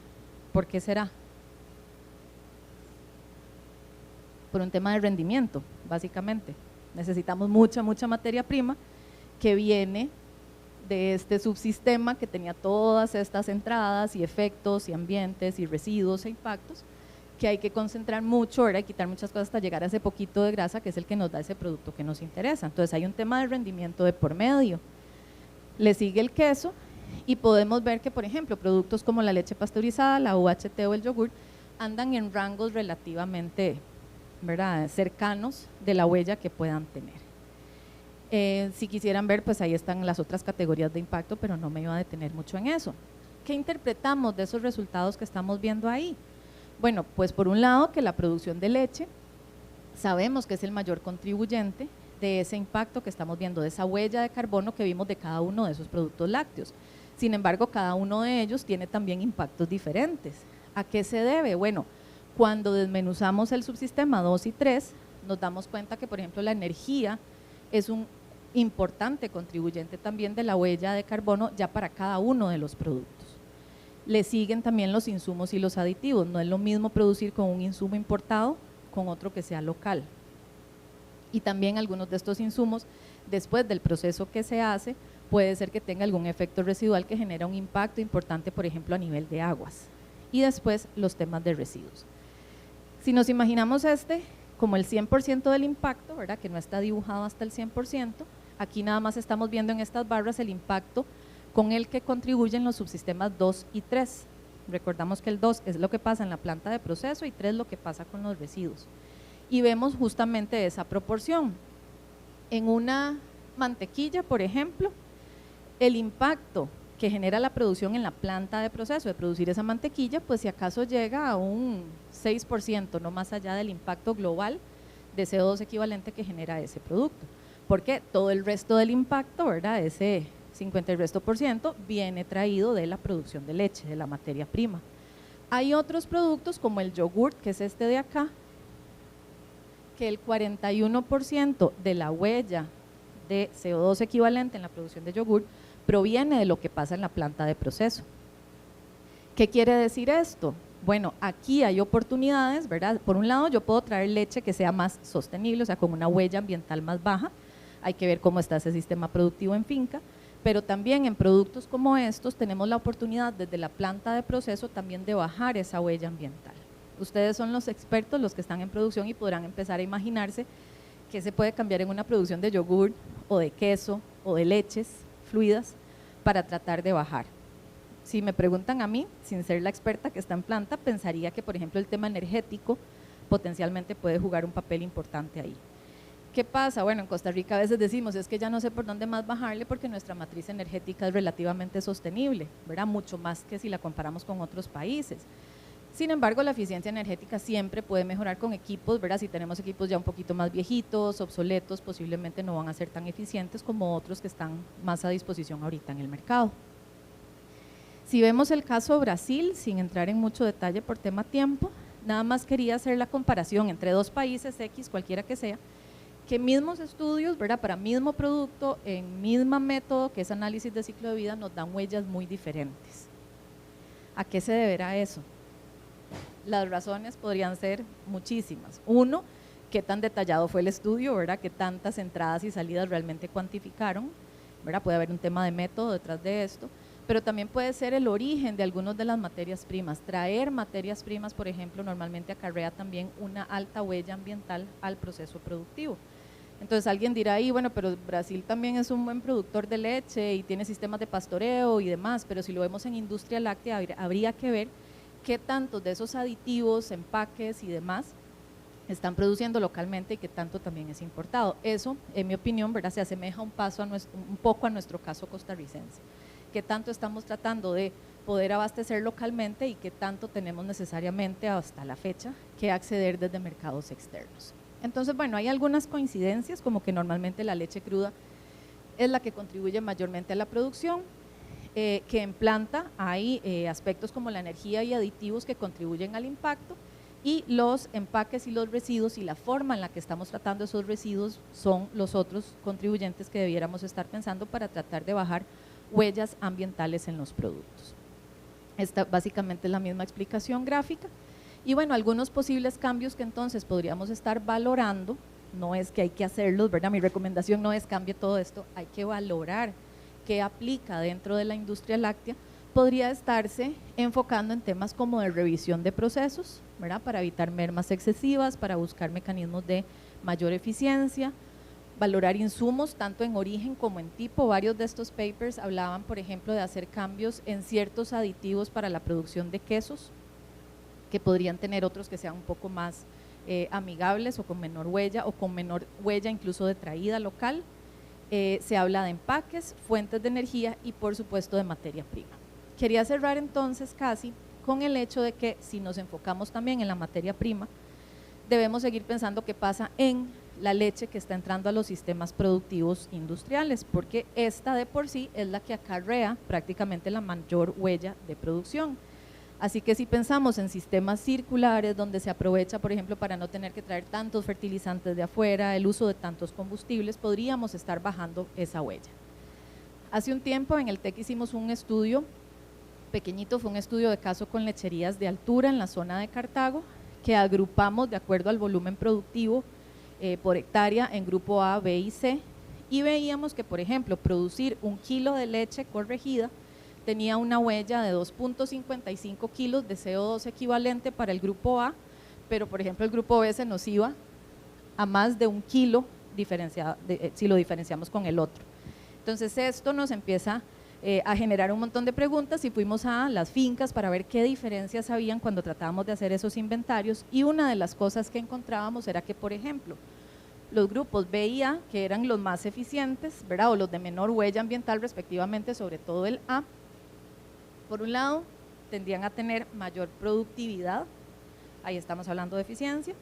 ¿Por qué será? Por un tema de rendimiento, básicamente. Necesitamos mucha materia prima que viene de este subsistema que tenía todas estas entradas y efectos y ambientes y residuos e impactos que hay que concentrar mucho, ¿verdad? Y quitar muchas cosas hasta llegar a ese poquito de grasa que es el que nos da ese producto que nos interesa. Entonces hay un tema de rendimiento de por medio. Le sigue el queso y podemos ver que, por ejemplo, productos como la leche pasteurizada, la UHT o el yogur andan en rangos relativamente, ¿verdad?, cercanos de la huella que puedan tener. Si quisieran ver, pues ahí están las otras categorías de impacto, pero no me iba a detener mucho en eso. ¿Qué interpretamos de esos resultados que estamos viendo ahí? Bueno, pues por un lado que la producción de leche sabemos que es el mayor contribuyente de ese impacto que estamos viendo, de esa huella de carbono que vimos de cada uno de esos productos lácteos. Sin embargo, cada uno de ellos tiene también impactos diferentes. ¿A qué se debe? Bueno, cuando desmenuzamos el subsistema 2 y 3, nos damos cuenta que, por ejemplo, la energía es un importante contribuyente también de la huella de carbono ya para cada uno de los productos. Le siguen también los insumos y los aditivos. No es lo mismo producir con un insumo importado con otro que sea local. Y también algunos de estos insumos, después del proceso que se hace, puede ser que tenga algún efecto residual que genera un impacto importante, por ejemplo, a nivel de aguas. Y después los temas de residuos. Si nos imaginamos como el 100% del impacto, ¿verdad?, que no está dibujado hasta el 100%, aquí nada más estamos viendo en estas barras el impacto con el que contribuyen los subsistemas 2 y 3. Recordamos que el 2 es lo que pasa en la planta de proceso y 3 lo que pasa con los residuos. Y vemos justamente esa proporción. En una mantequilla, por ejemplo, el impacto que genera la producción en la planta de proceso de producir esa mantequilla, pues si acaso llega a un 6%, no más allá del impacto global de CO2 equivalente que genera ese producto. Porque todo el resto del impacto, ¿verdad?, ese 50 y resto por ciento, viene traído de la producción de leche, de la materia prima. Hay otros productos como el yogurt, que es este de acá, que el 41% de la huella de CO2 equivalente en la producción de yogurt proviene de lo que pasa en la planta de proceso. ¿Qué quiere decir esto? Bueno, aquí hay oportunidades, ¿verdad? Por un lado, yo puedo traer leche que sea más sostenible, o sea, con una huella ambiental más baja. Hay que ver cómo está ese sistema productivo en finca, pero también en productos como estos tenemos la oportunidad desde la planta de proceso también de bajar esa huella ambiental. Ustedes son los expertos, los que están en producción, y podrán empezar a imaginarse qué se puede cambiar en una producción de yogur o de queso o de leches fluidas para tratar de bajar. Si me preguntan a mí, sin ser la experta que está en planta, pensaría que, por ejemplo, el tema energético potencialmente puede jugar un papel importante ahí. ¿Qué pasa? Bueno, en Costa Rica a veces decimos, es que ya no sé por dónde más bajarle porque nuestra matriz energética es relativamente sostenible, ¿verdad? Mucho más que si la comparamos con otros países. Sin embargo, la eficiencia energética siempre puede mejorar con equipos, ¿verdad? Si tenemos equipos ya un poquito más viejitos, obsoletos, posiblemente no van a ser tan eficientes como otros que están más a disposición ahorita en el mercado. Si vemos el caso Brasil, sin entrar en mucho detalle por tema tiempo, nada más quería hacer la comparación entre dos países X, cualquiera que sea, que mismos estudios, ¿verdad?, para mismo producto, en mismo método, que es análisis de ciclo de vida, nos dan huellas muy diferentes. ¿A qué se deberá eso? Las razones podrían ser muchísimas. Uno, qué tan detallado fue el estudio, ¿verdad?, qué tantas entradas y salidas realmente cuantificaron, ¿verdad?, puede haber un tema de método detrás de esto, pero también puede ser el origen de algunas de las materias primas. Traer materias primas, por ejemplo, normalmente acarrea también una alta huella ambiental al proceso productivo. Entonces alguien dirá ahí, bueno, pero Brasil también es un buen productor de leche y tiene sistemas de pastoreo y demás, pero si lo vemos en industria láctea habría que ver qué tantos de esos aditivos, empaques y demás están produciendo localmente y qué tanto también es importado. Eso, en mi opinión, ¿verdad?, se asemeja un poco a nuestro caso costarricense. Qué tanto estamos tratando de poder abastecer localmente y qué tanto tenemos necesariamente hasta la fecha que acceder desde mercados externos. Entonces, bueno, hay algunas coincidencias, como que normalmente la leche cruda es la que contribuye mayormente a la producción, que en planta hay aspectos como la energía y aditivos que contribuyen al impacto, y los empaques y los residuos y la forma en la que estamos tratando esos residuos son los otros contribuyentes que debiéramos estar pensando para tratar de bajar huellas ambientales en los productos. Esta básicamente es la misma explicación gráfica. Y bueno, algunos posibles cambios que entonces podríamos estar valorando, no es que hay que hacerlos, ¿verdad? Mi recomendación no es cambie todo esto, hay que valorar qué aplica dentro de la industria láctea. Podría estarse enfocando en temas como de revisión de procesos, ¿verdad?, para evitar mermas excesivas, para buscar mecanismos de mayor eficiencia, valorar insumos tanto en origen como en tipo. Varios de estos papers hablaban, por ejemplo, de hacer cambios en ciertos aditivos para la producción de quesos, que podrían tener otros que sean un poco más amigables o con menor huella incluso de traída local. Se habla de empaques, fuentes de energía y por supuesto de materia prima. quería cerrar entonces casi con el hecho de que si nos enfocamos también en la materia prima, debemos seguir pensando qué pasa en la leche que está entrando a los sistemas productivos industriales, porque esta de por sí es la que acarrea prácticamente la mayor huella de producción. Así que si pensamos en sistemas circulares donde se aprovecha, por ejemplo, para no tener que traer tantos fertilizantes de afuera, el uso de tantos combustibles, podríamos estar bajando esa huella. Hace un tiempo en el TEC hicimos un estudio pequeñito, fue un estudio de caso con lecherías de altura en la zona de Cartago, que agrupamos de acuerdo al volumen productivo por hectárea en grupo A, B y C, y veíamos que, por ejemplo, producir 1 kilo de leche corregida tenía una huella de 2.55 kilos de CO2 equivalente para el grupo A, pero por ejemplo el grupo B se nos iba a más de 1 kilo si lo diferenciamos con el otro. Entonces esto nos empieza a generar un montón de preguntas y fuimos a las fincas para ver qué diferencias habían cuando tratábamos de hacer esos inventarios, y una de las cosas que encontrábamos era que, por ejemplo, los grupos B y A, que eran los más eficientes, ¿verdad?, o los de menor huella ambiental respectivamente, sobre todo el A, por un lado tendían a tener mayor productividad, ahí estamos hablando de eficiencia,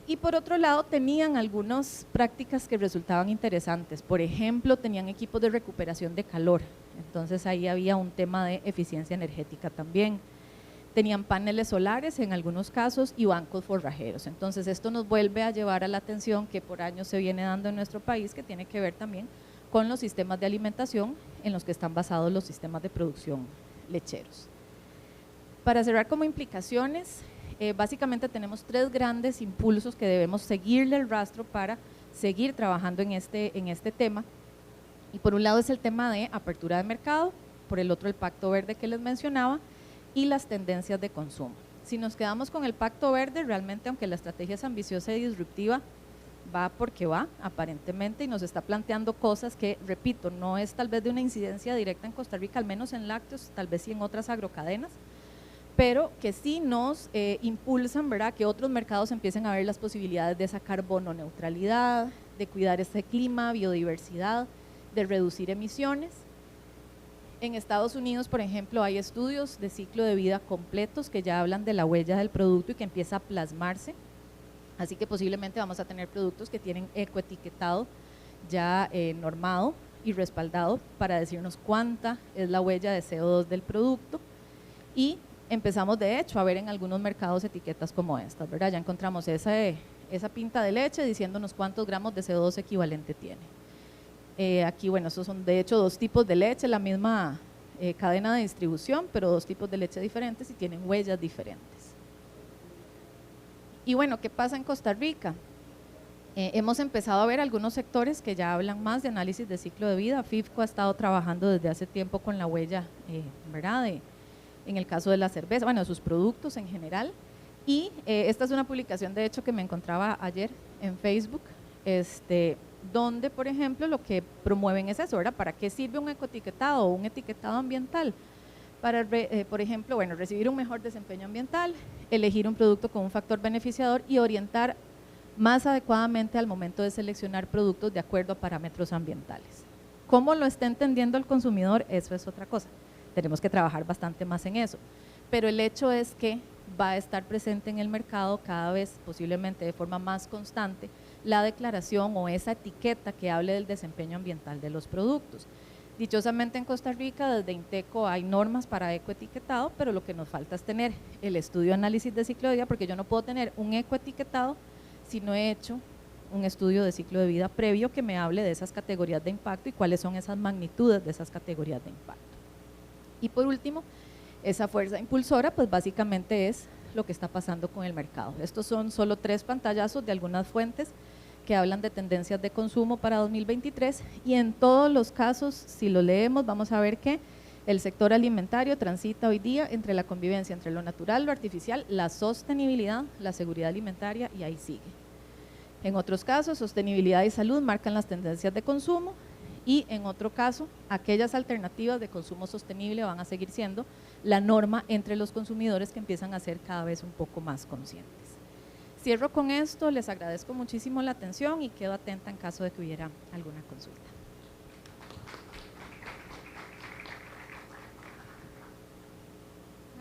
y por otro lado tenían algunas prácticas que resultaban interesantes. Por ejemplo, tenían equipos de recuperación de calor, entonces ahí había un tema de eficiencia energética también. Tenían paneles solares en algunos casos y bancos forrajeros. Entonces esto nos vuelve a llevar a la atención que por años se viene dando en nuestro país, que tiene que ver también con los sistemas de alimentación en los que están basados los sistemas de producción lecheros. Para cerrar como implicaciones, básicamente tenemos 3 grandes impulsos que debemos seguirle el rastro para seguir trabajando en este tema. Y por un lado es el tema de apertura de mercado, por el otro el Pacto Verde que les mencionaba y las tendencias de consumo. Si nos quedamos con el Pacto Verde, realmente aunque la estrategia es ambiciosa y disruptiva, va porque va aparentemente y nos está planteando cosas que, repito, no es tal vez de una incidencia directa en Costa Rica, al menos en lácteos, tal vez sí en otras agrocadenas, pero que sí nos impulsan, ¿verdad?, que otros mercados empiecen a ver las posibilidades de esa carbono neutralidad, de cuidar este clima, biodiversidad, de reducir emisiones. En Estados Unidos, por ejemplo, hay estudios de ciclo de vida completos que ya hablan de la huella del producto y que empieza a plasmarse, así que posiblemente vamos a tener productos que tienen ecoetiquetado ya normado y respaldado para decirnos cuánta es la huella de CO2 del producto, y empezamos de hecho a ver en algunos mercados etiquetas como estas, ¿verdad? Ya encontramos esa pinta de leche diciéndonos cuántos gramos de CO2 equivalente tiene. Aquí, bueno, estos son de hecho 2 tipos de leche, la misma cadena de distribución, pero 2 tipos de leche diferentes y tienen huellas diferentes. Y bueno, ¿qué pasa en Costa Rica? Hemos empezado a ver algunos sectores que ya hablan más de análisis de ciclo de vida. FIFCO ha estado trabajando desde hace tiempo con la huella, ¿verdad?, en el caso de la cerveza, bueno, de sus productos en general. Y esta es una publicación de hecho que me encontraba ayer en Facebook, donde por ejemplo lo que promueven es eso, ¿verdad? ¿Para qué sirve un ecoetiquetado o un etiquetado ambiental? Para, por ejemplo, bueno, recibir un mejor desempeño ambiental, elegir un producto con un factor beneficiador y orientar más adecuadamente al momento de seleccionar productos de acuerdo a parámetros ambientales. ¿Cómo lo está entendiendo el consumidor? Eso es otra cosa. Tenemos que trabajar bastante más en eso, pero el hecho es que va a estar presente en el mercado cada vez, posiblemente de forma más constante, la declaración o esa etiqueta que hable del desempeño ambiental de los productos. Dichosamente en Costa Rica desde INTECO hay normas para ecoetiquetado, pero lo que nos falta es tener el estudio de análisis de ciclo de vida, porque yo no puedo tener un ecoetiquetado si no he hecho un estudio de ciclo de vida previo que me hable de esas categorías de impacto y cuáles son esas magnitudes de esas categorías de impacto. Y por último, esa fuerza impulsora pues básicamente es lo que está pasando con el mercado. Estos son solo 3 pantallazos de algunas fuentes que hablan de tendencias de consumo para 2023 y en todos los casos, si lo leemos, vamos a ver que el sector alimentario transita hoy día entre la convivencia entre lo natural, lo artificial, la sostenibilidad, la seguridad alimentaria y ahí sigue. En otros casos, sostenibilidad y salud marcan las tendencias de consumo y en otro caso, aquellas alternativas de consumo sostenible van a seguir siendo la norma entre los consumidores que empiezan a ser cada vez un poco más conscientes. Cierro con esto, les agradezco muchísimo la atención y quedo atenta en caso de que hubiera alguna consulta.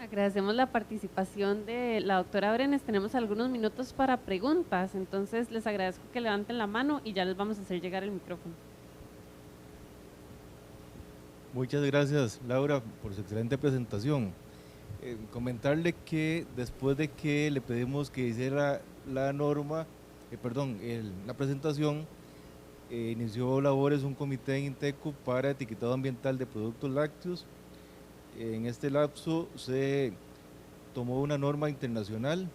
Agradecemos la participación de la doctora Brenes. Tenemos algunos minutos para preguntas, entonces les agradezco que levanten la mano y ya les vamos a hacer llegar el micrófono. Muchas gracias, Laura, por su excelente presentación. Comentarle que después de que le pedimos que hiciera la norma, la presentación, inició labores un comité en Inteco para etiquetado ambiental de productos lácteos. En este lapso se tomó una norma internacional.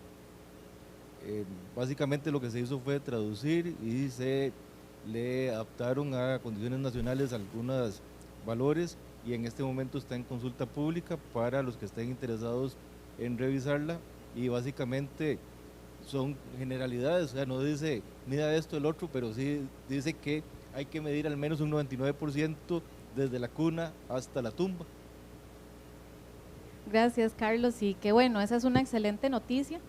Básicamente lo que se hizo fue traducir y se le adaptaron a condiciones nacionales algunos valores, y en este momento está en consulta pública para los que estén interesados en revisarla, y básicamente son generalidades, o sea, no dice mida esto, el otro, pero sí dice que hay que medir al menos un 99% desde la cuna hasta la tumba. Gracias, Carlos, y qué bueno, esa es una excelente noticia.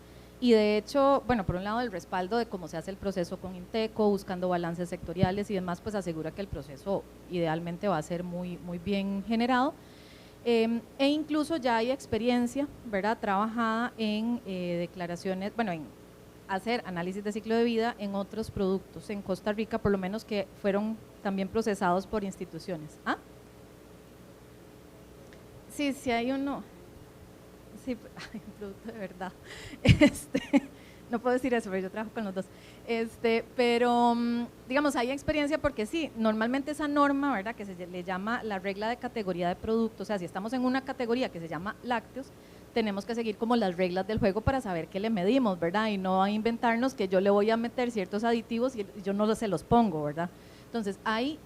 Y de hecho, bueno, por un lado el respaldo de cómo se hace el proceso con Inteco, buscando balances sectoriales y demás, pues asegura que el proceso idealmente va a ser muy bien generado. E incluso ya hay experiencia, ¿verdad?, trabajada en declaraciones, bueno, en hacer análisis de ciclo de vida en otros productos en Costa Rica, por lo menos que fueron también procesados por instituciones. ¿Ah? Sí, sí hay uno. Sí, un producto de verdad. No puedo decir eso, pero yo trabajo con los dos. Pero digamos, hay experiencia porque sí, normalmente esa norma, ¿verdad?, que se le llama la regla de categoría de producto, o sea, si estamos en una categoría que se llama lácteos, tenemos que seguir como las reglas del juego para saber qué le medimos, ¿verdad? Y no a inventarnos que yo le voy a meter ciertos aditivos y yo no se los pongo, ¿verdad? Entonces, hay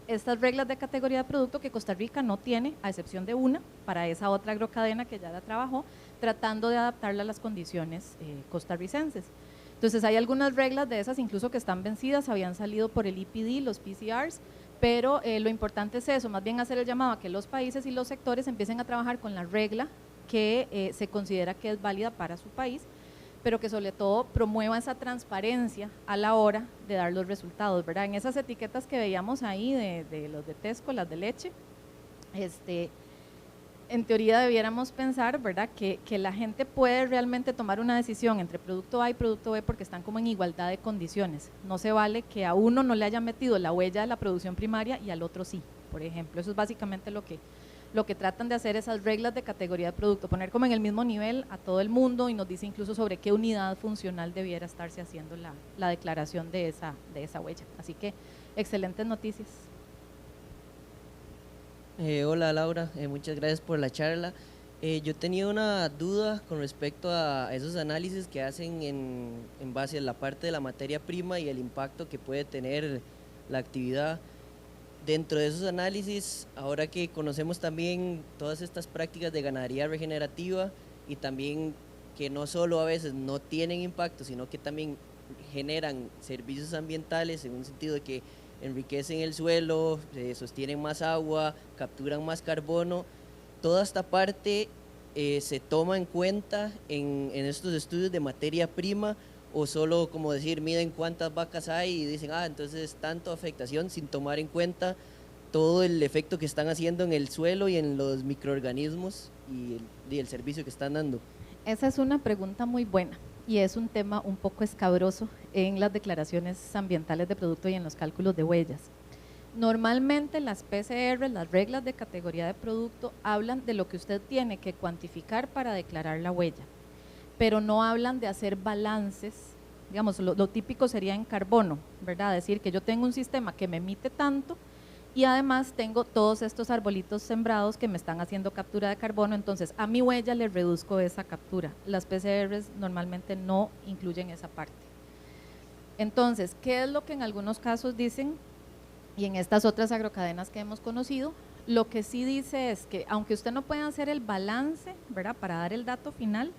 estas reglas de categoría de producto que Costa Rica no tiene, a excepción de una, para esa otra agrocadena que ya la trabajó, tratando de adaptarla a las condiciones costarricenses. Entonces, hay algunas reglas de esas incluso que están vencidas, habían salido por el EPD, los PCRs, pero lo importante es eso, más bien hacer el llamado a que los países y los sectores empiecen a trabajar con la regla que se considera que es válida para su país, pero que sobre todo promueva esa transparencia a la hora de dar los resultados, ¿verdad? En esas etiquetas que veíamos ahí de los de Tesco, las de leche, en teoría debiéramos pensar, ¿verdad?, que la gente puede realmente tomar una decisión entre producto A y producto B porque están como en igualdad de condiciones. No se vale que a uno no le haya metido la huella de la producción primaria y al otro sí, por ejemplo. Eso es básicamente lo que tratan de hacer esas reglas de categoría de producto, poner como en el mismo nivel a todo el mundo, y nos dice incluso sobre qué unidad funcional debiera estarse haciendo la declaración de esa huella. Así que excelentes noticias. Hola Laura, muchas gracias por la charla. Yo tenía una duda con respecto a esos análisis que hacen en base a la parte de la materia prima y el impacto que puede tener la actividad. Dentro de esos análisis, ahora que conocemos también todas estas prácticas de ganadería regenerativa y también que no solo a veces no tienen impacto, sino que también generan servicios ambientales en un sentido de que enriquecen el suelo, sostienen más agua, capturan más carbono, toda esta parte se toma en cuenta en estos estudios de materia prima, o solo como decir, miden cuántas vacas hay y dicen, entonces tanto afectación, sin tomar en cuenta todo el efecto que están haciendo en el suelo y en los microorganismos y el servicio que están dando. Esa es una pregunta muy buena y es un tema un poco escabroso en las declaraciones ambientales de producto y en los cálculos de huellas. Normalmente las PCR, las reglas de categoría de producto, hablan de lo que usted tiene que cuantificar para declarar la huella, pero no hablan de hacer balances. Digamos, lo típico sería en carbono, ¿verdad? Decir que yo tengo un sistema que me emite tanto y además tengo todos estos arbolitos sembrados que me están haciendo captura de carbono, entonces a mi huella le reduzco esa captura. Las PCRs normalmente no incluyen esa parte. Entonces, ¿qué es lo que en algunos casos dicen? Y en estas otras agrocadenas que hemos conocido, lo que sí dice es que aunque usted no pueda hacer el balance, ¿verdad?, para dar el dato final,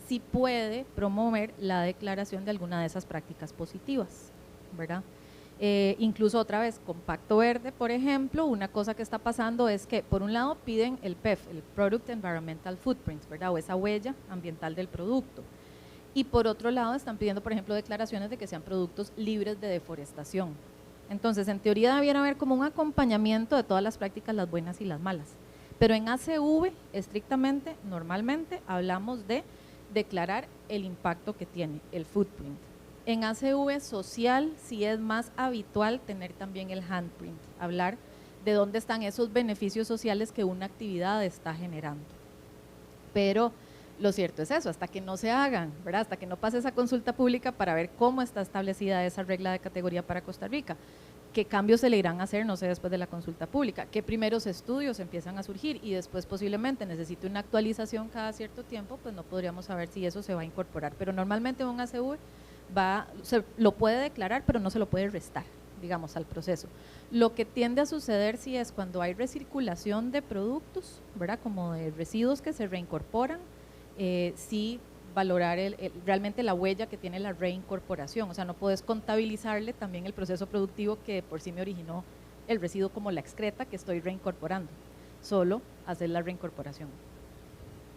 sí puede promover la declaración de alguna de esas prácticas positivas, ¿verdad? Incluso otra vez, con Pacto Verde, por ejemplo, una cosa que está pasando es que por un lado piden el PEF, el Product Environmental Footprint, ¿verdad?, o esa huella ambiental del producto, y por otro lado están pidiendo, por ejemplo, declaraciones de que sean productos libres de deforestación. Entonces, en teoría debiera haber como un acompañamiento de todas las prácticas, las buenas y las malas, Pero en ACV, estrictamente, normalmente, hablamos de declarar el impacto que tiene, el footprint. En ACV social sí es más habitual tener también el handprint, hablar de dónde están esos beneficios sociales que una actividad está generando. Pero lo cierto es eso, hasta que no se hagan, ¿verdad? Hasta que no pase esa consulta pública para ver cómo está establecida esa regla de categoría para Costa Rica, qué cambios se le irán a hacer, no sé, después de la consulta pública, qué primeros estudios empiezan a surgir y después posiblemente necesite una actualización cada cierto tiempo, pues no podríamos saber si eso se va a incorporar. Pero normalmente un ACV lo puede declarar, pero no se lo puede restar, digamos, al proceso. Lo que tiende a suceder sí es cuando hay recirculación de productos, ¿verdad? Como de residuos que se reincorporan, sí valorar realmente la huella que tiene la reincorporación, o sea, no puedes contabilizarle también el proceso productivo que por sí me originó el residuo como la excreta que estoy reincorporando, solo hacer la reincorporación.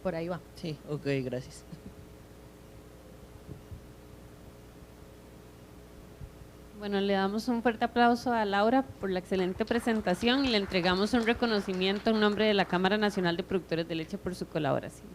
Por ahí va. Sí, ok, gracias. Bueno, le damos un fuerte aplauso a Laura por la excelente presentación y le entregamos un reconocimiento en nombre de la Cámara Nacional de Productores de Leche por su colaboración.